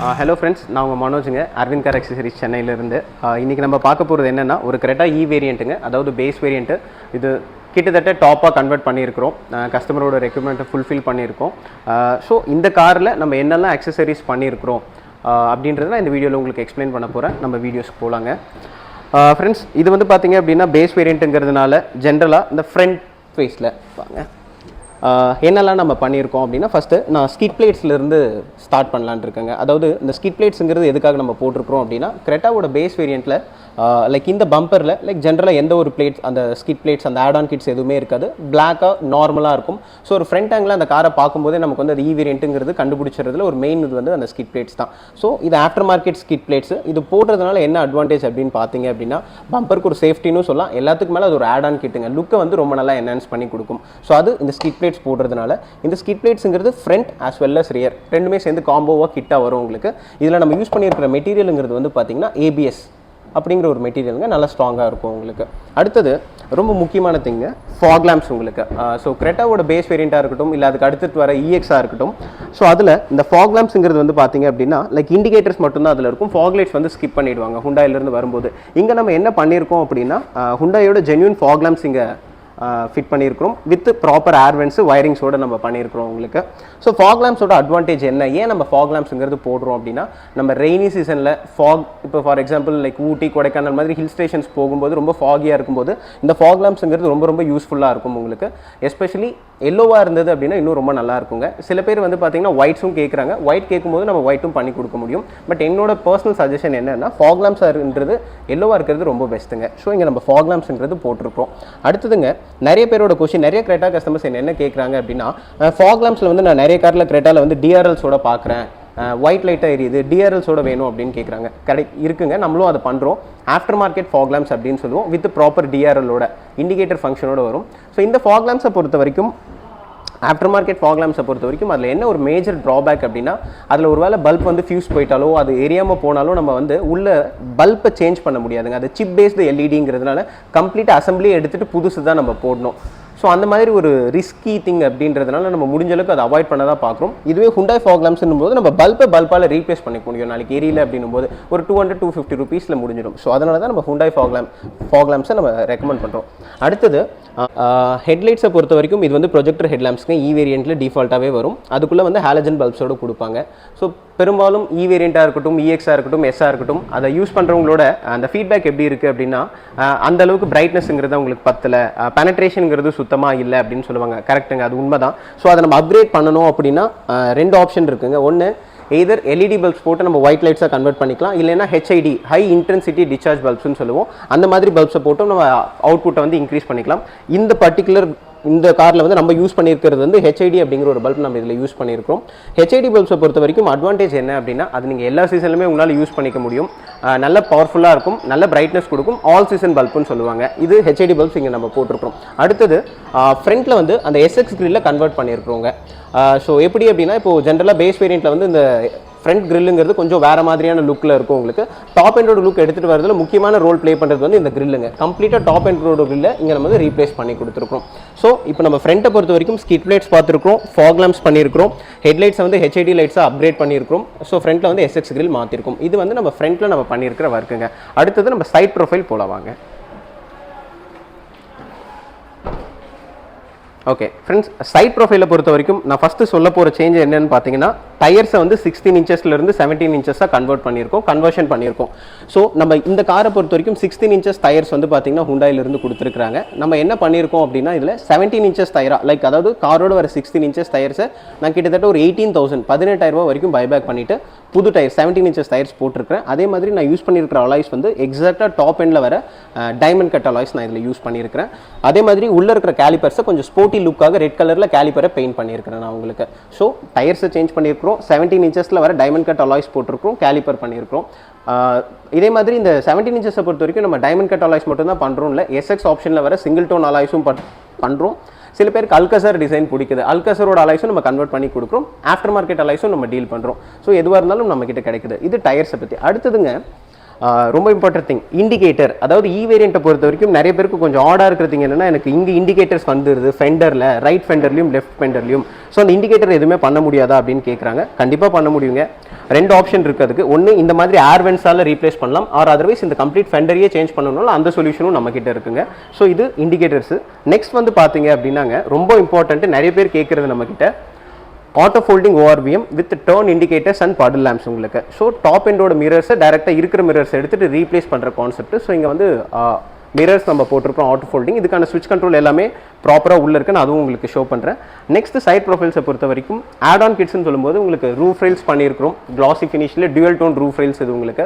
Hello friends, நான் உங்கள் மனோஜுங்க, Aravind car accessories சென்னையிலேருந்து. இன்றைக்கி நம்ம பார்க்க போகிறது என்னென்னா, ஒரு கிரெட்டா இ வேரியண்ட்டுங்க, அதாவது பேஸ் வேரியண்ட்டு. இது கிட்டத்தட்ட டாப்பாக கன்வெர்ட் பண்ணியிருக்கிறோம், கஸ்டமரோட ரெக்யூர்மெண்ட்டை ஃபுல்ஃபில் பண்ணியிருக்கோம். ஸோ இந்த காரில் நம்ம என்னெல்லாம் அக்சசரிஸ் பண்ணியிருக்கிறோம் அப்படின்றத நான் இந்த வீடியோவில் உங்களுக்கு எக்ஸ்பிளைன் பண்ண போகிறேன். நம்ம வீடியோஸ்க்கு போகலாங்க. ஃப்ரெண்ட்ஸ், இது வந்து பார்த்திங்க அப்படின்னா பேஸ் வேரியண்ட்டுங்கிறதுனால ஜென்ரலாக இந்த ஃப்ரண்ட் ஃபேஸில் வாங்க என்னெல்லாம் நம்ம பண்ணியிருக்கோம் அப்படின்னா, ஃபஸ்ட்டு நான் ஸ்கிட் பிளேட்ஸ்லேருந்து ஸ்டார்ட் பண்ணலான்னு இருக்கேங்க. அதாவது இந்த ஸ்கிட் பிளேட்ஸுங்கிறது எதுக்காக நம்ம போட்டிருக்கிறோம் அப்படின்னா, கிரெட்டாவோட பேஸ் வேரியண்ட்டில் லைக் இந்த பம்பரில் லைக் ஜென்ரலாக எந்த ஒரு பிளேட்ஸ், அந்த ஸ்கிட் பிளேட்ஸ், அந்த ஆட் ஆன் கிட்ஸ் எதுவுமே இருக்காது, பிளாக்காக நார்மலாக இருக்கும். ஸோ ஒரு ஃப்ரண்ட் ஆங்கில் அந்த காரை பார்க்கும்போதே நமக்கு வந்து அது இ வேரியண்ட்டுங்கிறது கண்டுபிடிச்சதுல ஒரு மெயின் இது வந்து அந்த ஸ்கிட் பிளேட்ஸ் தான். ஸோ இது ஆஃப்டர் மார்க்கெட் ஸ்கிட் பிளேட்ஸ். இது போடுறதுனால என்ன அட்வான்டேஜ் அப்படின்னு பார்த்தீங்க அப்படின்னா, பம்பருக்கு ஒரு சேஃப்டின்னு சொல்லலாம், எல்லாத்துக்கு மேலே அது ஒரு ஆட் ஆன் கிட்டுங்க, லுக்கை வந்து ரொம்ப நல்லா என்ஹான்ஸ் பண்ணி கொடுக்கும். ஸோ அது இந்த ஸ்கிட் பிளேட்ஸ் போடுறதுனால. இந்த ஸ்கிட் பிளேட்ஸுங்கிறது front as well as rear ரெண்டுமே சேர்ந்து காம்போவாக கிட்டாக வரும் உங்களுக்கு. இதில் நம்ம யூஸ் பண்ணியிருக்கிற மெட்டீரியலுங்கிறது வந்து பார்த்தீங்கன்னா ஏபிஎஸ் அப்படிங்கிற ஒரு மெட்டீரியலுங்க, நல்லா ஸ்ட்ராங்காக இருக்கும் உங்களுக்கு. அடுத்தது ரொம்ப முக்கியமான திங்கு ஃபாக் லேம்ப்ஸ் உங்களுக்கு. ஸோ கிரெட்டாவோட பேஸ் வேரியண்ட்டாக இருக்கட்டும், இல்லை அதுக்கு அடுத்துட்டு வர இஎக்ஸாக இருக்கட்டும். ஸோ அதில் இந்த ஃபாக் லேம்ப்ஸுங்கிறது வந்து பார்த்தீங்க அப்படின்னா லைக் இண்டிகேட்டர்ஸ் மட்டும்தான் அதில் இருக்கும், ஃபாக் லைட்ஸ் வந்து ஸ்கிப் பண்ணிவிடுவாங்க ஹுண்டாயிலேருந்து வரும்போது. இங்கே நம்ம என்ன பண்ணியிருக்கோம் அப்படின்னா, ஹுண்டாயோட ஜென்யூன் ஃபாக் லேம்ப்ஸ் இங்கே ஃபிட் பண்ணியிருக்கிறோம், வித் ப்ராப்பர் ஏர்வென்ட்ஸு வயரிங்ஸோடு நம்ம பண்ணியிருக்கிறோம் உங்களுக்கு. ஸோ ஃபாக் லேம்ப்ஸோட அட்வான்டேஜ் என்ன, ஏன் நம்ம ஃபாக் லேம்ப்ஸுங்கிறது போடுறோம் அப்படின்னா, நம்ம ரெய்னி சீசனில் ஃபாக், இப்போ ஃபார் எக்ஸாம்பிள் லைக் ஊட்டி, கொடைக்கானல் மாதிரி ஹில் ஸ்டேஷன்ஸ் போகும்போது ரொம்ப ஃபாகியாக இருக்கும்போது இந்த ஃபாக் லேம்ப்ஸுங்கிறது ரொம்ப ரொம்ப யூஸ்ஃபுல்லாக இருக்கும் உங்களுக்கு. எஸ்பெஷலி எல்லோவாக இருந்தது அப்படின்னா இன்னும் ரொம்ப நல்லா இருக்குங்க. சில பேர் வந்து பார்த்தீங்கன்னா ஒயிட்ஸும் கேட்குறாங்க, ஒயிட் கேட்கும்போது நம்ம ஒயிட்டும் பண்ணி கொடுக்க முடியும். பட் என்னோட பர்சனல் சஜஷன் என்னன்னா, ஃபாக் லேம்ப்ஸ்ன்றது எல்லோவாக இருக்கிறது ரொம்ப பெஸ்ட்டுங்க. ஸோ இங்கே நம்ம ஃபாக் லேம்ப்ஸுங்கிறது போட்டிருக்கோம். அடுத்ததுங்க, நிறைய பேரோட கொஸ்டின், நிறைய கிரெட்டா கஸ்டமர்ஸ் என்ன கேட்குறாங்க அப்படின்னா, ஃபாக் லேம்ப்ஸில் வந்து நான் நிறைய காரில் கிரெட்டாவில் வந்து டிஆர்எல்ஸோட பார்க்குறேன், ஒயிட் லைட்டாக எரியுது, டிஆர்எல்ஸோட வேணும் அப்படின்னு கேட்குறாங்க. இருக்குங்க, நம்மளும் அதை பண்ணுறோம். ஆஃப்டர் மார்க்கெட் ஃபாக் லேம்ப்ஸ் அப்படின்னு சொல்லுவோம், வித் ப்ராப்பர் டிஆர்எலோட இண்டிகேட்டர் ஃபங்க்ஷனோட வரும். ஸோ இந்த ஃபாக் லேம்ப்ஸை பொறுத்த வரைக்கும், ஆஃப்டர் மார்க்கெட் ஃபாக் லேம்ப்ஸை பொறுத்த வரைக்கும் அதில் என்ன ஒரு மேஜர் ட்ராபேக் அப்படின்னா, அதில் ஒரு வேளை பல்ப் வந்து ஃபியூஸ் போயிட்டாலோ, அது எரியாமல் போனாலும் நம்ம வந்து உள்ள பல்பை சேஞ்ச் பண்ண முடியாதுங்க. அது சிப் பேஸ்டு எல்இடிங்கிறதுனால கம்ப்ளீட் அசம்பிளியை எடுத்துகிட்டு புதுசு தான் நம்ம போடணும். ஸோ அந்த மாதிரி ஒரு ரிஸ்கி திங் அப்படின்றதுனால நம்ம முடிஞ்ச அளவுக்கு அதை அவாய்ட் பண்ண தான் பார்க்குறோம். இதுவே ஹுண்டாய் ஃபாக் லேம்ப்ஸ்னும் போது நம்ம பல்பால் ரீப்ளேஸ் பண்ணிக்க முடியும். நாளைக்கு எரியல அப்படின்னும் போது ஒரு 200-250 ரூபீஸில் முடிஞ்சிடும். ஸோ அதனால தான் நம்ம ஹுண்டாய் ஃபாக் லேம்ப்ஸை நம்ம ரெக்கமெண்ட் பண்ணுறோம். அடுத்தது ஹெட்லைட்ஸை பொறுத்த வரைக்கும் இது வந்து ப்ரொஜெக்டர் ஹெட் லேம்ப்ஸ்க்கு இ வேரியண்ட்டில் டிஃபால்ட்டாகவே வரும். அதுக்குள்ளே வந்து ஹாலஜன் பல்ப்ஸோடு கொடுப்பாங்க. ஸோ பெரும்பாலும் இ வேரியண்ட்டாக இருக்கட்டும், இஎக்ஸாக இருக்கட்டும், எஸ்ஸாக இருக்கட்டும், அதை யூஸ் பண்ணுறவங்களோட அந்த ஃபீட்பேக் எப்படி இருக்குது அப்படின்னா, அந்த அளவுக்கு பிரைட்னஸ்ங்கிறது உங்களுக்கு பத்தலை, பெனட்ரேஷனுங்கிறது சுத்தமாக இல்லை அப்படின்னு சொல்லுவாங்க. கரெக்டுங்க, அது உண்மை தான். ஸோ அதை நம்ம அப்கிரேட் பண்ணணும் அப்படின்னா ரெண்டு ஆப்ஷன் இருக்குங்க. ஒன்று, எய்தர் எல்இடி பல்ப்ஸ் போட்டு நம்ம ஒயிட் லைட்ஸாக கன்வெர்ட் பண்ணிக்கலாம், இல்லைன்னா ஹெச்ஐடி, ஹை இன்டென்சிட்டி டிஸ்சார்ஜ் பல்ப்ஸ்னு சொல்லுவோம், அந்த மாதிரி பல்ப்ஸை போட்டு நம்ம அவுட்புட்டை வந்து இன்க்ரீஸ் பண்ணிக்கலாம். இந்த பர்டிகுலர் இந்த காரில் வந்து நம்ம யூஸ் பண்ணியிருக்கிறது வந்து ஹெச்ஐடி அப்படிங்கிற ஒரு பல்ப் நம்ம இதில் யூஸ் பண்ணியிருக்கோம். ஹெச்ஐடி பல்ப்ஸை பொறுத்த வரைக்கும் அட்வான்டேஜ் என்ன அப்படின்னா, அது நீங்கள் எல்லா சீசன்லையுமே உங்களால் யூஸ் பண்ணிக்க முடியும், நல்ல பவர்ஃபுல்லாக இருக்கும், நல்ல பிரைட்னஸ் கொடுக்கும், ஆல் சீசன் பல்ப்னு சொல்லுவாங்க. இது ஹெச்ஐடி பல்ப்ஸ் இங்கே நம்ம போட்டிருக்கிறோம். அடுத்தது ஃப்ரண்ட்டில் வந்து அந்த எஸ்எக்ஸ் கிரில்லில் கன்வெர்ட் பண்ணியிருக்கிறோங்க. ஸோ எப்படி அப்படின்னா, இப்போது ஜென்ரலாக பேஸ் வேரியண்ட்டில் வந்து இந்த ஃப்ரண்ட் கிரில்லுங்கிறது கொஞ்சம் வேறு மாதிரியான லுக்கில் இருக்கும் உங்களுக்கு. டாப் எண்டோட லுக் எடுத்துகிட்டு வரதுல முக்கியமான ரோல் ப்ளே பண்ணுறது வந்து இந்த கிரில்லுங்க. கம்ப்ளீட்டாக டாப் எண்டோட கிரில்லை இங்கே நம்ம வந்து ரீப்ளேஸ் பண்ணி கொடுத்துருக்கோம். ஸோ இப்போ நம்ம ஃப்ரண்ட்டை பொறுத்த வரைக்கும் ஸ்கிட் லைட்ஸ் பார்த்துருக்கோம், ஃபாக் லேம்ப்ஸ் பண்ணியிருக்கிறோம், ஹெட்லைட்ஸை வந்து ஹெச்ஐடி லைட்ஸாக அப்கிரேட் பண்ணியிருக்கிறோம். ஸோ ஃப்ரண்ட்டில் வந்து எஸ்எக்ஸ் கிரில் மாற்றிருக்கும். இது வந்து நம்ம ஃப்ரண்ட்டில் நம்ம பண்ணியிருக்கிற ஒர்க்குங்க. அடுத்தது நம்ம சைட் ப்ரொஃபைல் போலவாங்க. ஓகே ஃப்ரெண்ட்ஸ், சைட் ப்ரொஃபைலை பொறுத்த வரைக்கும் நான் ஃபஸ்ட்டு சொல்ல போகிற சேஞ்ச் என்னென்னு பார்த்தீங்கன்னா, டயர்ஸை வந்து 16 இன்ச்சஸ்லேருந்து 17 இன்ச்சஸாக கன்வர்ஷன் பண்ணியிருக்கோம். ஸோ நம்ம இந்த காரை பொறுத்த வரைக்கும் 16 இன்ச்சஸ் டயர்ஸ் வந்து பார்த்தீங்கன்னா ஹுண்டாயிலிருந்து கொடுத்துருக்காங்க. நம்ம என்ன பண்ணியிருக்கோம் அப்படின்னா, இதில் 17 இன்ச்சஸ் டயராக, லைக் அதாவது காரோட வர 16 இன்ச்சஸ் டயர்ஸை நான் கிட்டத்தட்ட ஒரு 18,000 18,000 வரைக்கும் பைபேக் பண்ணிவிட்டு புது டயர் 17 இன்ச்சஸ் டயர்ஸ் போட்டிருக்கிறேன். அதே மாதிரி நான் யூஸ் பண்ணியிருக்கிற அலாய்ஸ் வந்து எக்ஸாக்டாக டாப் எண்டில் வர டைமண்ட் கட் அலாய்ஸ் நான் இதில் யூஸ் பண்ணியிருக்கிறேன். அதே மாதிரி உள்ளே இருக்கிற கேலிப்பர்ஸை கொஞ்சம் ஸ்போர்ட்டி லுக்காக ரெட் கலரில் கேலிப்பரை பெயிண்ட் பண்ணியிருக்கிறேன் நான் உங்களுக்கு. ஸோ டயர்ஸை சேஞ்ச் பண்ணியிருக்கிறோம், 17 இன்ச்சஸில் வர டைமண்ட் கட் அலாய்ஸ் போட்டிருக்கிறோம், கேலிப்பர் பண்ணியிருக்கிறோம். இதே மாதிரி இந்த 17 இன்ச்சஸை பொறுத்த வரைக்கும் நம்ம டைமண்ட் கட் அலாய்ஸ் மட்டும் தான் பண்ணுறோம், இல்லை எஸ்எக்ஸ் ஆப்ஷனில் வர சிங்கிள் டோன் அலாய்ஸும் பண்ணுறோம். சில பேருக்கு அல்கசர் டிசைன் பிடிக்குது, அல்கசரோட அலாய்ஸும் நம்ம கன்வெர்ட் பண்ணி கொடுக்குறோம், ஆஃப்டர் மார்க்கெட் அலாய்ஸும் நம்ம டீல் பண்ணுறோம். ஸோ எதுவாக இருந்தாலும் நம்ம கிட்ட கிடைக்குது. இது டயர்ஸை பற்றி. அடுத்ததுங்க, ரொம்ப இம்பார்ட்டன்ட் திங் இண்டிகேட்டர், அதாவது இ வேரியண்ட்டை பொறுத்த வரைக்கும் நிறைய பேருக்கு கொஞ்சம் ஆடாக இருக்கிறது என்னென்னா, எனக்கு இங்கே இண்டிகேட்டர்ஸ் வந்துடுது ஃபெண்டரில், ரைட் ஃபெண்டர்லையும் லெஃப்ட் ஃபெண்டர்லையும். ஸோ அந்த இண்டிகேட்டர் எதுவுமே பண்ண முடியாதா அப்படின்னு கேட்குறாங்க. கண்டிப்பாக பண்ண முடியுங்க. 2 ஆப்ஷன் இருக்குது அதுக்கு. ஒன்று இந்த மாதிரி ஏர் வென்ட்ஸால் ரீப்ளேஸ் பண்ணலாம், ஆர் அதர்வைஸ் இந்த கம்ப்ளீட் ஃபெண்டரையே சேஞ்ச் பண்ணணும்னாலும் அந்த சொல்யூஷனும் நம்மக்கிட்ட இருக்குங்க. ஸோ இது இண்டிகேட்டர்ஸு. நெக்ஸ்ட் வந்து பார்த்தீங்க அப்படின்னாங்க, ரொம்ப இம்பார்ட்டன்ட்டு, நிறைய பேர் கேட்குறது நம்மக்கிட்ட auto folding ORVM with turn indicators and puddle lamps உங்களுக்கு. ஸோ டாப் எண்டோட மிரர்ஸை டேரெக்டாக இருக்கிற மிரர்ஸ் எடுத்துகிட்டு ரீப்ளேஸ் பண்ணுற கான்செப்ட். ஸோ இங்கே வந்து மிரர்ஸ் நம்ம போட்டிருக்கோம் ஆட்டோ ஃபோல்டிங். இதுக்கான ஸ்விட்ச் கண்ட்ரோல் எல்லாமே ப்ராப்பராக உள்ளே இருக்குன்னு அதுவும் உங்களுக்கு ஷோ பண்ணுறேன். நெக்ஸ்ட் சைட் ப்ரொஃபைல்ஸை பொறுத்த வரைக்கும் ஆட் ஆன் கிட்ஸ்ன்னு சொல்லும்போது உங்களுக்கு ரூஃப் ரைல்ஸ் பண்ணியிருக்கிறோம். கிளாசி ஃபினிஷில் டியூவல் டோன் ரூஃப் ரைல்ஸ். இது உங்களுக்கு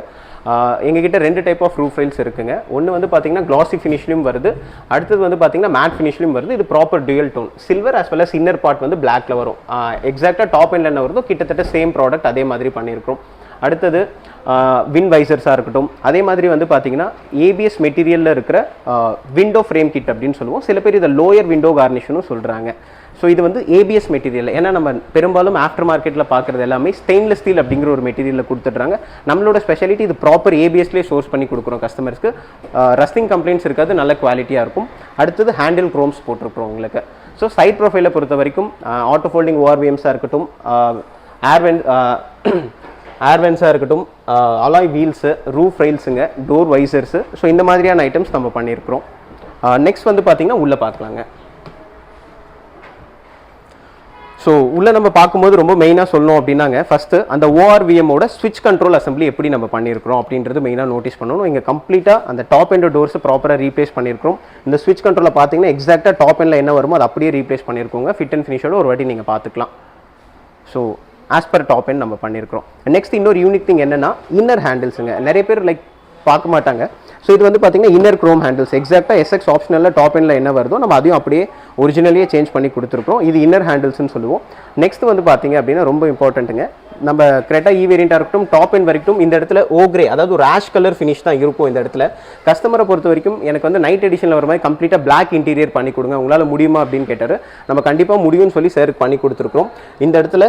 எங்ககிட்ட 2 டைப் ஆஃப் ரூஃப் ரைல்ஸ் இருக்குங்க. ஒன்று வந்து பார்த்தீங்கன்னா கிளாசி ஃபினிஷ்லையும் வருது, அடுத்தது வந்து பார்த்தீங்கன்னா மேட் ஃபினிஷ்லையும் வருது. இது proper dual tone silver as well as inner part வந்து பிளாக்ல வரும். எக்ஸாக்டாக டாப் எண்டில் என்ன வருதோ கிட்டத்தட்ட சேம் ப்ராடக்ட் அதே மாதிரி பண்ணியிருக்கிறோம். அடுத்தது வின் வைசர்ஸாக இருக்கட்டும், அதே மாதிரி வந்து பார்த்தீங்கன்னா ஏபிஎஸ் மெட்டீரியலில் இருக்கிற விண்டோ ஃப்ரேம் கிட் அப்படின்னு சொல்லுவோம். சில பேர் இதை லோயர் விண்டோ கார்னிஷனும் சொல்கிறாங்க. ஸோ இது வந்து ஏபிஎஸ் மெட்டீரியல். ஏன்னா நம்ம பெரும்பாலும் ஆஃப்டர் மார்க்கெட்டில் பார்க்குறது எல்லாமே ஸ்டெயின்லெஸ் ஸ்டீல் அப்படிங்கிற ஒரு மெட்டீரியலில் கொடுத்துட்றாங்க. நம்மளோட ஸ்பெஷாலிட்டி இது ப்ராப்பர் ஏபிஎஸ்லேயே சோர்ஸ் பண்ணி கொடுக்குறோம் கஸ்டமர்ஸ்க்கு. ரஸ்டிங் கம்ப்ளைண்ட்ஸ் இருக்காது, நல்ல குவாலிட்டியாக இருக்கும். அடுத்தது ஹேண்டில் க்ரோம்ஸ் போட்டிருக்கிறோம் உங்களுக்கு. ஸோ சைட் ப்ரொஃபைலை பொறுத்த வரைக்கும் ஆட்டோ ஃபோல்டிங் ORVMஸாக இருக்கட்டும், ஏர்வென்ஸாக இருக்கட்டும், அலாய் வீல்ஸு, ரூஃப் ரைல்ஸுங்க, டோர் வைசர்ஸு. ஸோ இந்த மாதிரியான ஐட்டம்ஸ் நம்ம பண்ணியிருக்கிறோம். நெக்ஸ்ட் வந்து பார்த்திங்கன்னா உள்ளே பார்க்கலாங்க. ஸோ உள்ளே நம்ம பார்க்கும்போது ரொம்ப மெயினாக சொல்லணும் அப்படின்னாங்க, ஃபஸ்ட்டு அந்த ORVMோட ஸ்விட்ச் கண்ட்ரோல் அசம்பிளி எப்படி நம்ம பண்ணியிருக்கிறோம் அப்படின்றது மெயினாக நோட்டீஸ் பண்ணணும். இங்கே கம்ப்ளீட்டாக அந்த டாப் எண்ட் டோர்ஸை ப்ராப்பராக ரீப்ளேஸ் பண்ணியிருக்கிறோம். இந்த ஸ்விட்ச் கண்ட்ரோலில் பார்த்தீங்கன்னா எக்ஸாக்டாக டாப் எண்டில் என்ன வருமோ அது அப்படியே ரீப்ளேஸ் பண்ணியிருக்கோங்க. ஃபிட் அண்ட் ஃபினிஷோட ஒரு வாட்டி நீங்கள் பார்த்துக்கலாம். So as per top end நம்ம பண்ணியிருக்கிறோம். நெக்ஸ்ட் இன்னொரு யூனிக் திங் என்னென்னா இன்னர் ஹேண்டில்ஸுங்க. நிறைய பேர் லைக் பார்க்க மாட்டாங்க. ஸோ இது வந்து பார்த்தீங்கன்னா இன்னர் க்ரோம் ஹேண்டில்ஸ். எக்ஸாக்டாக SX ஆப்ஷனில் டாப் எண்டில் என்ன வருதோ நம்ம அதையும் அப்படியே ஒரிஜினலியே சேஞ்ச் பண்ணி கொடுத்துருக்கோம். இது இன்னர் ஹேண்டில்ஸ்னு சொல்லுவோம். நெக்ஸ்ட் வந்து பார்த்தீங்க அப்படின்னா ரொம்ப இம்பார்ட்டண்ட்டுங்க, நம்ம கிரெட்டா இ வேரியண்ட்டாக இருக்கட்டும் டாப் எண்ட் வரைக்கும் இந்த இடத்துல ஓக்ரே, அதாவது ஒரு ஆஷ் கலர் ஃபினிஷ் தான் இருக்கும் இந்த இடத்துல. கஸ்டமரை பொறுத்த வரைக்கும் எனக்கு வந்து நைட் எடிஷனில் வர மாதிரி கம்ப்ளீட்டாக பிளாக் இன்டீரியர் பண்ணி கொடுங்க, உங்களால் முடியுமா அப்படின்னு கேட்டார். நம்ம கண்டிப்பாக முடியும்னு சொல்லி சாருக்கு பண்ணி கொடுத்துருக்கோம். இந்த இடத்துல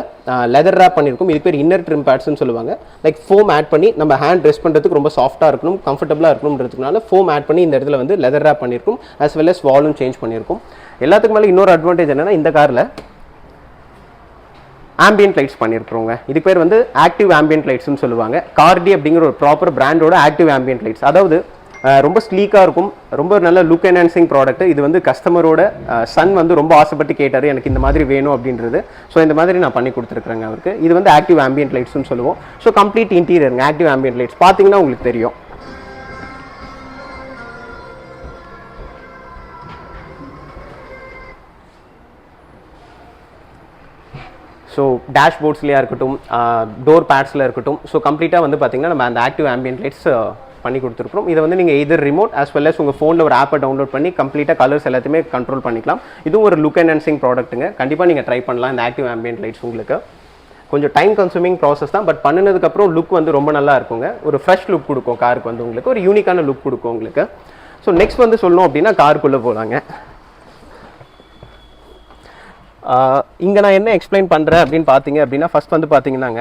லெதர் ரேப் பண்ணியிருக்கோம். இது பேர் இன்னர் ட்ரிம் பேட்ஸ்ன்னு சொல்லுவாங்க. லைக் ஃபோம் ஆட் பண்ணி நம்ம ஹேண்ட் ரெஸ்ட் பண்ணுறதுக்கு ரொம்ப சாஃப்ட்டாக இருக்கணும், கம்ஃபர்டபுளாக இருக்கணும்ன்றதுனால ஃபோம் ஆட் பண்ணி இந்த இடத்துல வந்து லெதர் ரேப் பண்ணியிருக்கும். as well as வாலும் சேஞ்ச் பண்ணியிருக்கும். எல்லாத்துக்கு மேலே இன்னொரு அட்வான்டேஜ் என்னென்னா இந்த காரில் ஆம்பியன்ட் லைட்ஸ் பண்ணியிருக்கிறோங்க. இதுக்கு பேர் வந்து ஆக்டிவ் ஆம்பியன்ட் லைட்ஸ்னு சொல்லுவாங்க. கார்டி அப்படிங்கிற ஒரு ப்ராப்பர் பிராண்டோட ஆக்டிவ் ஆம்பியன்ட் லைட்ஸ். அதாவது ரொம்ப ஸ்லீக்காக இருக்கும், ரொம்ப நல்ல லுக் என்ஹான்சிங் ப்ராடக்ட். இது வந்து கஸ்டமரோட சன் வந்து ரொம்ப ஆசைப்பட்டு கேட்டார் எனக்கு இந்த மாதிரி வேணும் அப்படின்றது. ஸோ இந்த மாதிரி நான் பண்ணி கொடுத்துருக்குறேங்க அவருக்கு. இது வந்து ஆக்டிவ் ஆம்பியன்ட் லைட்ஸ்னு சொல்லுவோம். ஸோ கம்ப்ளீட் இன்டீரியருங்க ஆக்டிவ் ஆம்பியன்ட் லைட்ஸ் பார்த்தீங்கன்னா உங்களுக்கு தெரியும். ஸோ டேஷ்போர்ட்ஸ்லேயே இருக்கட்டும், டோர் பேட்ஸில் இருக்கட்டும், ஸோ கம்ப்ளீட்டாக வந்து பார்த்திங்கன்னா நம்ம அந்த ஆக்டிவ் ஆம்பியன்ட் லைட்ஸ் பண்ணி கொடுத்துருக்கோம். இதை வந்து நீங்கள் எதர் ரிமோட் as well as உங்கள் ஃபோனில் ஒரு ஆப்பை டவுன்லோட் பண்ணி கம்ப்ளீட்டாக கலர்ஸ் எல்லாத்தையுமே கண்ட்ரோல் பண்ணிக்கலாம். இதுவும் ஒரு லுக் என்ஹான்சிங் ப்ராடக்ட்டுங்க. கண்டிப்பாக நீங்கள் ட்ரை பண்ணலாம் இந்த ஆக்டிவ் ஆம்பியன்ட் லைட்ஸ். உங்களுக்கு கொஞ்சம் டைம் கன்சூமிங் ப்ராசஸ் தான், பட் பண்ணினதுக்கப்புறம் லுக் வந்து ரொம்ப நல்லா இருக்குங்க. ஒரு ஃப்ரெஷ் லுக் கொடுக்கும் காருக்கு, வந்து உங்களுக்கு ஒரு யூனிக்கான லுக் கொடுக்கும் உங்களுக்கு. ஸோ நெக்ஸ்ட் வந்து சொல்லணும் அப்படின்னா காருக்குள்ளே போகலாங்க. இங்கே நான் என்ன எக்ஸ்பிளைன் பண்ணுறேன் அப்படின்னு பார்த்தீங்க அப்படின்னா, ஃபஸ்ட் வந்து பார்த்தீங்கன்னாங்க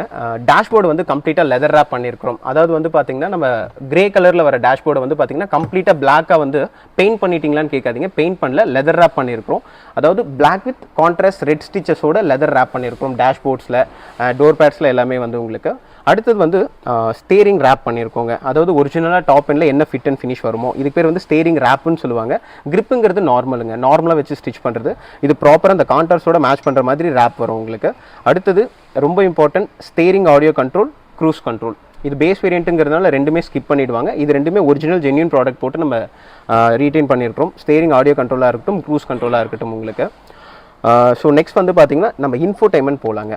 டேஷ்போர்டு வந்து கம்ப்ளீட்டாக லெதர் ரேப் பண்ணியிருக்கிறோம். அதாவது வந்து பார்த்தீங்கன்னா நம்ம கிரே கலரில் வர டேஷ்போர்டை வந்து பார்த்தீங்கன்னா கம்ப்ளீட்டாக பிளாக்காக வந்து பெயிண்ட் பண்ணிட்டீங்களான்னு கேட்காதீங்க, பெயிண்ட் பண்ணல, லெதர் ரேப் பண்ணியிருக்கிறோம். அதாவது பிளாக் வித் கான்ட்ராஸ்ட் ரெட் ஸ்டிச்சஸோட லெதர் ரேப் பண்ணியிருக்கிறோம் டேஷ்போர்ட்ஸில், டோர் பேட்ஸில் எல்லாமே வந்து உங்களுக்கு. அடுத்தது வந்து ஸ்டேரிங் ரேப் பண்ணியிருக்கோங்க. அதாவது ஒரிஜினலாக டாப் எண்டில் என்ன ஃபிட் அண்ட் ஃபினிஷ் வருமோ இதுக்கு பேர் வந்து ஸ்டேரிங் ரேப்புன்னு சொல்லுவாங்க. கிரிப்புங்கிறது நார்மலுங்க, நார்மலாக வச்சு ஸ்டிச் பண்ணுறது. இது ப்ராப்பராக அந்த கான்ட்ராஸ்டோட மேட்ச் பண்ணுற மாதிரி ரேப் வரும் உங்களுக்கு. அடுத்தது ரொம்ப important steering audio control, cruise control. இது பேஸ் வேரியண்ட்டுங்கிறதுனால ரெண்டுமே ஸ்கிப் பண்ணிடுவாங்க. இது ரெண்டுமே ஒரிஜினல் ஜென்யூன் ப்ராடக்ட் போட்டு நம்ம ரீட்டைன் பண்ணியிருக்கிறோம். ஸ்டேரிங் ஆடியோ கண்ட்ரோலாக இருக்கட்டும், க்ரூஸ் கண்ட்ரோலாக இருக்கட்டும் உங்களுக்கு. ஸோ நெக்ஸ்ட் வந்து பார்த்தீங்கன்னா நம்ம இன்ஃபோடைன்மெண்ட் போகலாங்க.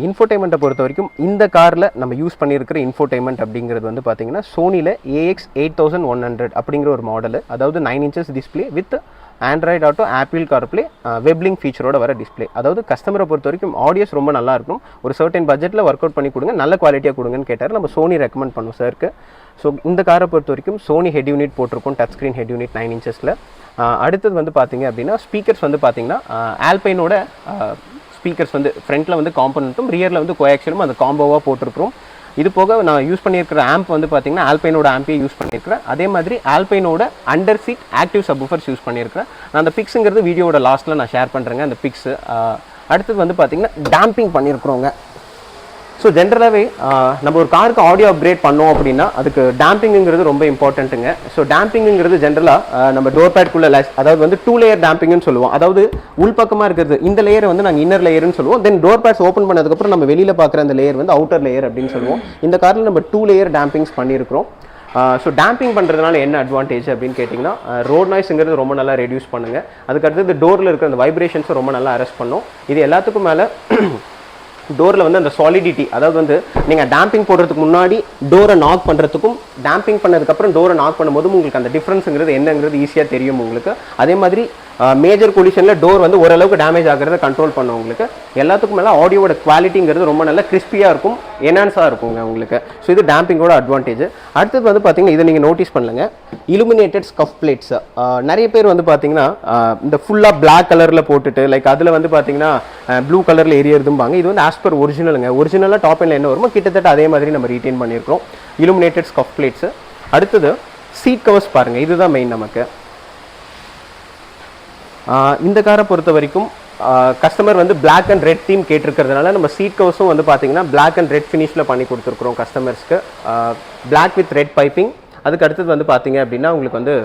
இன்ஃபோடைன்மெண்ட்டை பொறுத்த வரைக்கும் இந்த காரில் நம்ம யூஸ் பண்ணியிருக்கிற இன்ஃபோடைன்மெண்ட் அப்படிங்கிறது வந்து பார்த்தீங்கன்னா சோனியில் AX8100 அப்படிங்கிற ஒரு மாடலு. அதாவது 9 inches display with Android Auto, Apple CarPlay, weblink ஃபீச்சரோட வர டிஸ்பிளே. அதாவது கஸ்டமரை பொறுத்த வரைக்கும் ஆடியோஸ் ரொம்ப நல்லா இருக்கும், ஒரு சர்டன் பட்ஜெட்டில் ஒர்க் அவுட் பண்ணி கொடுங்க, நல்ல குவாலிட்டியாக கொடுங்கன்னு கேட்டார். நம்ம சோனி ரெக்கமெண்ட் பண்ணுவோம் சாருக்கு. ஸோ இந்த காரை பொறுத்த வரைக்கும் சோனி ஹெட் யூனிட் போட்டிருக்கோம், டச் ஸ்க்ரீன் ஹெட் யூனிட் 9 inchஸில். அடுத்தது வந்து பார்த்தீங்க அப்படின்னா ஸ்பீக்கர்ஸ் வந்து பார்த்தீங்கன்னா ஆல்பைனோட ஸ்பீக்கர்ஸ் வந்து ஃப்ரண்ட்டில் வந்து காம்பனண்ட்டும் ரியரில் வந்து கோஆக்சியலும் அந்த காம்போவாக போட்டிருக்கிறோம். இது போக நான் யூஸ் பண்ணியிருக்கிற ஆம்ப் வந்து பார்த்தீங்கன்னா ஆல்பைனோட ஆம்பே யூஸ் பண்ணியிருக்கிறேன். அதே மாதிரி ஆல்பைனோட under seat active subwoofers use பண்ணியிருக்கிறேன். நான் அந்த பிக்ஸுங்கிறது வீடியோட லாஸ்ட்டில் நான் ஷேர் பண்ணுறேங்க அந்த பிக்ஸு. அடுத்தது வந்து பார்த்தீங்கன்னா டேம்பிங் பண்ணியிருக்கிறோங்க. ஸோ ஜென்ரலாகவே நம்ம ஒரு காருக்கு ஆடியோ அப்கிரேட் பண்ணோம் அப்படின்னா அதுக்கு டேம்பிங்கிறது ரொம்ப இம்பார்ட்டண்ட்டுங்க. ஸோ டேம்பிங்கிறது ஜென்ரலாக நம்ம டோர் பேட்குள்ளே அதாவது வந்து 2 லேயர் டேம்பிங்னு சொல்லுவோம். அதாவது உள்பக்கமாக இருக்கிறது இந்த லேயரை வந்து நாங்கள் இன்னர் லேயர்னு சொல்லுவோம். தென் டோர் பேட்ஸ் ஓப்பன் பண்ணதுக்கப்புறம் நம்ம வெளியில் பார்க்குற அந்த லேயர் வந்து அவுட்டர் லேயர் அப்படின்னு சொல்லுவோம். இந்த காரில் நம்ம 2 லேயர் டேம்பிங்ஸ் பண்ணியிருக்கிறோம். ஸோ டேம்பிங் பண்ணுறதுனால என்ன அட்வான்டேஜ் அப்படின்னு கேட்டிங்கன்னா ரோட் நாய்ஸுங்கிறது ரொம்ப நல்லா ரெடியூஸ் பண்ணுங்கள். அதுக்கடுத்து டோரில் இருக்கிற அந்த வைப்ரேஷன்ஸும் ரொம்ப நல்லா அரெஸ்ட் பண்ணும். இது எல்லாத்துக்கும் மேலே டோரில் வந்து அந்த சாலிடிட்டி, அதாவது வந்து நீங்கள் டேம்பிங் போடுறதுக்கு முன்னாடி டோரை நாக் பண்ணுறதுக்கும் டேம்பிங் பண்ணதுக்கப்புறம் டோரை நாக் பண்ணும்போதும் உங்களுக்கு அந்த டிஃப்ரென்ஸுங்கிறது என்னங்கிறது ஈஸியாக தெரியும் உங்களுக்கு. அதே மாதிரி மேஜர் கொலிஷனில் டோர் வந்து ஓரளவுக்கு டேமேஜ் ஆகிறத கண்ட்ரோல் பண்ணும் உங்களுக்கு. எல்லாத்துக்கும் மேலே ஆடியோட குவாலிட்டிங்கிறது ரொம்ப நல்லா கிறிஸ்பியாக இருக்கும், என்ஹான்ஸாக இருக்குங்க உங்களுக்கு. ஸோ இது டேம்பிங்கோட அட்வான்டேஜ். அடுத்தது வந்து பார்த்தீங்கன்னா இதை நீங்கள் நோட்டீஸ் பண்ணுங்க, இலுமினேட்டட் ஸ்கஃப் பிளேட்ஸ். நிறைய பேர் வந்து பார்த்தீங்கன்னா இந்த ஃபுல்லாக பிளாக் கலரில் போட்டுட்டு லைக் அதில் வந்து பார்த்தீங்கன்னா ப்ளூ கலரில் எரியறதும்பாங்க. இது வந்து ஆஸ் பர் ஒரிஜினலுங்க. ஒரிஜினலாக டாப் எண்டில் என்ன வருமோ கிட்டத்தட்ட அதே மாதிரி நம்ம ரீட்டைன் பண்ணியிருக்கிறோம் இலுமினேட்டட் ஸ்கஃப் பிளேட்ஸு. அடுத்தது சீட் கவர்ஸ் பாருங்கள், இதுதான் மெயின் நமக்கு. இந்த காரை பொறுத்த வரைக்கும் கஸ்டமர் வந்து பிளாக் அண்ட் ரெட் தீம் கேட்டிருக்கிறதுனால நம்ம சீட் கவர்ஸும் வந்து பார்த்தீங்கன்னா பிளாக் அண்ட் ரெட் ஃபினிஷில் பண்ணி கொடுத்துருக்குறோம் கஸ்டமர்ஸ்க்கு. Black with red piping. அதுக்கு அடுத்தது வந்து பார்த்தீங்க அப்படின்னா உங்களுக்கு வந்து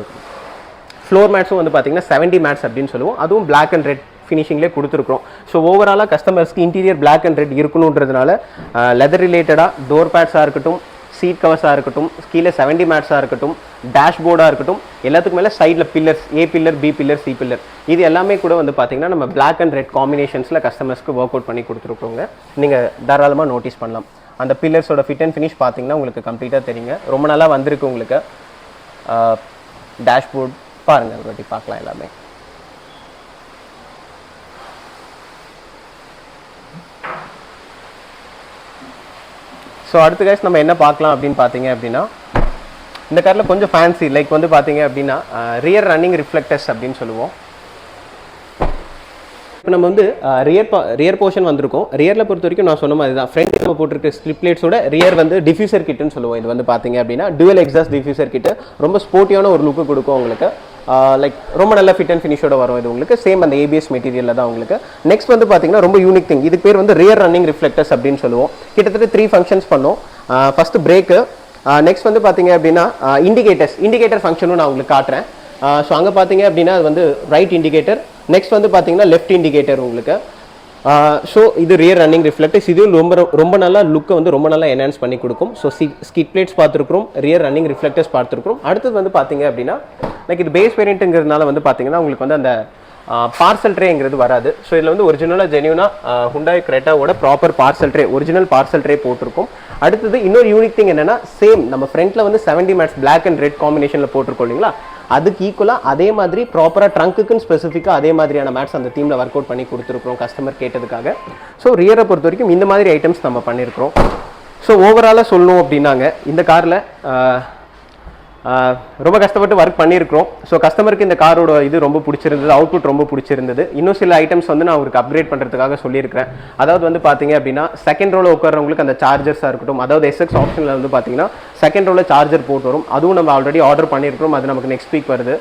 ஃப்ளோர் மேட்ஸும் வந்து பார்த்தீங்கன்னா 70 மேட்ஸ் அப்படின்னு சொல்லுவோம். அதுவும் பிளாக் அண்ட் ரெட் ஃபினிஷிங்லேயே கொடுத்துருக்குறோம். ஸோ ஓவராலாக கஸ்டமர்ஸ்க்கு இன்டீரியர் பிளாக் அண்ட் ரெட் இருக்கணுன்றதுனால லெதர் ரிலேட்டடாக டோர் பேட்ஸாக இருக்கட்டும், சீட் கவர்ஸாக இருக்கட்டும், கீழே 70 மேட்ஸாக இருக்கட்டும், டேஷ்போர்டாக இருக்கட்டும், எல்லாத்துக்கும் மேலே சைடில் pillars, A pillar, B pillar, C pillar, இது எல்லாமே கூட வந்து பார்த்தீங்கன்னா நம்ம பிளாக் அண்ட் ரெட் காம்பினேஷன்ஸில் கஸ்டமர்ஸ்க்கு ஒர்க் அவுட் பண்ணி கொடுத்துருக்கோங்க. நீங்கள் தாராளமாக நோட்டீஸ் பண்ணலாம். அந்த பில்லர்ஸோட ஃபிட் அண்ட் ஃபினிஷ் பார்த்தீங்கன்னா உங்களுக்கு கம்ப்ளீட்டாக தெரியுங்க. ரொம்ப நல்லா வந்திருக்கு உங்களுக்கு. டேஷ்போர்ட் பாருங்கள், ஒரு வாட்டி பார்க்கலாம் எல்லாமே. ஸோ அடுத்த கைஸ் நம்ம என்ன பார்க்கலாம் அப்படின்னு பார்த்தீங்க அப்படின்னா இந்த காரில் கொஞ்சம் ஃபேன்சி லைக் வந்து பார்த்தீங்க அப்படின்னா ரியர் ரன்னிங் ரிஃப்ளெக்டர்ஸ் அப்படின்னு சொல்லுவோம். இப்போ நம்ம வந்து ரியர் போர்ஷன் வந்திருக்கோம். ரியரில் பொறுத்த வரைக்கும் நான் சொன்ன மாதிரி தான் ஃப்ரண்ட் நம்ம போட்டிருக்க ஸ்லிப் பிளேட்ஸோட ரியர் வந்து டிஃப்யூசர் கிட்டுன்னு சொல்லுவோம். இது வந்து பார்த்தீங்க அப்படின்னா டுவல் எக்ஸாஸ்ட் டிஃப்யூசர் கிட்டு, ரொம்ப ஸ்போர்ட்டியான ஒரு லுக்கு கொடுக்கும் உங்களுக்கு. லைக் ரொம்ப நல்ல ஃபிட் அண்ட் ஃபினிஷோட வரும் இது உங்களுக்கு. சேம் அந்த ஏபிஎஸ் மெட்டீரியலில் தான் உங்களுக்கு. நெக்ஸ்ட் வந்து பார்த்தீங்கன்னா ரொம்ப யூனிக் திங், இதுக்கு பேர் வந்து ரியர் ரன்னிங் ரிஃப்ளெக்டர்ஸ் அப்படின்னு சொல்லுவோம். கிட்டத்தட்ட 3 ஃபங்க்ஷன்ஸ் பண்ணோம். ஃபர்ஸ்ட் பிரேக்கு, நெக்ஸ்ட் வந்து பார்த்தீங்க அப்படின்னா இண்டிகேட்டர் ஃபங்க்ஷனும் நான் உங்களுக்கு காட்டுறேன். ஸோ அங்கே பார்த்தீங்க அப்படின்னா அது வந்து ரைட் இண்டிகேட்டர், நெக்ஸ்ட் வந்து பார்த்தீங்கன்னா லெஃப்ட் இண்டிகேட்டர் உங்களுக்கு. ஸோ இது ரியர் ரன்னிங் ரிஃப்ளெக்டர்ஸ். இதுவும் ரொம்ப நல்லா லுக்கை வந்து ரொம்ப நல்லா என்ஹான்ஸ் பண்ணி கொடுக்கும். ஸோ ஸ்கிட் பிளேட்ஸ் பார்த்துருக்கிறோம், ரியர் ரன்னிங் ரிஃப்ளெக்டர்ஸ் பார்த்துருக்கிறோம். அடுத்தது வந்து பார்த்தீங்க அப்படின்னா லைக் இது பேஸ் வேரியண்ட்டுங்கிறதுனால வந்து பார்த்தீங்கன்னா உங்களுக்கு வந்து அந்த பார்சல் ட்ரேங்கிறது வராது. ஸோ இதில் வந்து ஒரிஜினலாக ஜென்யூனாக Hyundai Cretaவோட proper parcel tray, original parcel tray போட்டிருக்கும். அடுத்தது இன்னொரு யூனிக் திங் என்னன்னா, சேம் நம்ம ஃப்ரண்ட்டில் வந்து 70 மேட்ஸ் பிளாக் அண்ட் ரெட் காம்பினேஷனில் போட்டிருக்கோம் இல்லைங்களா, அதுக்கு ஈக்குவலாக அதே மாதிரி ப்ராப்பராக ட்ரங்க்குன்னு ஸ்பெசிஃபிக்காக அதே மாதிரியான மேட்ஸ் அந்த தீமில் ஒர்க் அவுட் பண்ணி கொடுத்துருக்குறோம் கஸ்டமர் கேட்டதுக்காக. ஸோ ரியரை பொறுத்த வரைக்கும் இந்த மாதிரி ஐட்டம்ஸ் நம்ம பண்ணியிருக்கிறோம். ஸோ ஓவராலாக சொல்லணும் அப்படின்னாங்க இந்த காரில் ரொம்ப கஷ்டப்பட்டு ஒர்க் பண்ணியிருக்கிறோம். ஸோ கஸ்டமருக்கு இந்த காரோட இது ரொம்ப பிடிச்சிருந்தது, அவுட்புட் ரொம்ப பிடிச்சிருந்தது. இன்னும் சில ஐட்டம்ஸ் வந்து நான் அவருக்கு அப்கிரேட் பண்ணுறதுக்காக சொல்லியிருக்கிறேன். அதாவது வந்து பார்த்தீங்க அப்படின்னா செகண்ட் ரோவில் உட்காரவங்களுக்கு அந்த சார்ஜர்ஸாக இருக்கட்டும், அதாவது எஸ்எக்ஸ் ஆப்ஷனில் வந்து பார்த்தீங்கன்னா செகண்ட் ரோவில் சார்ஜர் போட்டு வரும். அதுவும் நம்ம ஆல்ரெடி ஆர்டர் பண்ணியிருக்கிறோம், அது நமக்கு நெக்ஸ்ட் வீக் வருது.